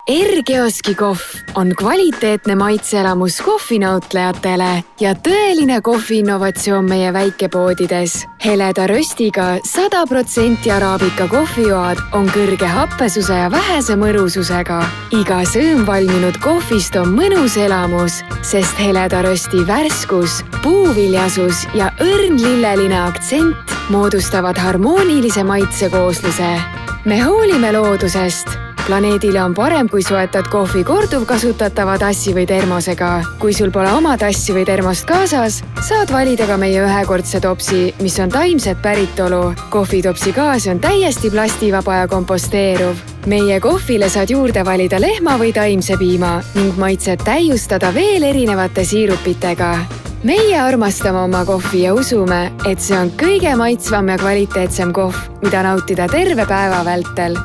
R-Kioski kohv on kvaliteetne maitseelamus kohvinautlejatele ja tõeline kohviinnovatsioon meie väikepoodides. Heleda röstiga 100% araabika kohvijoad on kõrge happesuse ja vähese mõrususega. Iga sõõm valminud kohvist on mõnus elamus, sest heleda rösti värskus, puuviljasus ja õrn lilleline aktsent moodustavad harmoonilise maitsekoosluse. Me hoolime loodusest. Planeedile on parem, kui soetad kohvi korduvkasutatava tassi või termosega. Kui sul pole oma tassi või termost kaasas, saad valida ka meie ühekordse topsi, mis on taimset päritolu. Kohvitopsi gaas on täiesti plastivaba ja komposteeruv. Meie kohvile saad juurde valida lehma või taimse piima ning maitset täiustada veel erinevate siirupitega. Meie armastame oma kohvi ja usume, et see on kõige maitsvam ja kvaliteetsem kohv, mida nautida terve päeva vältel.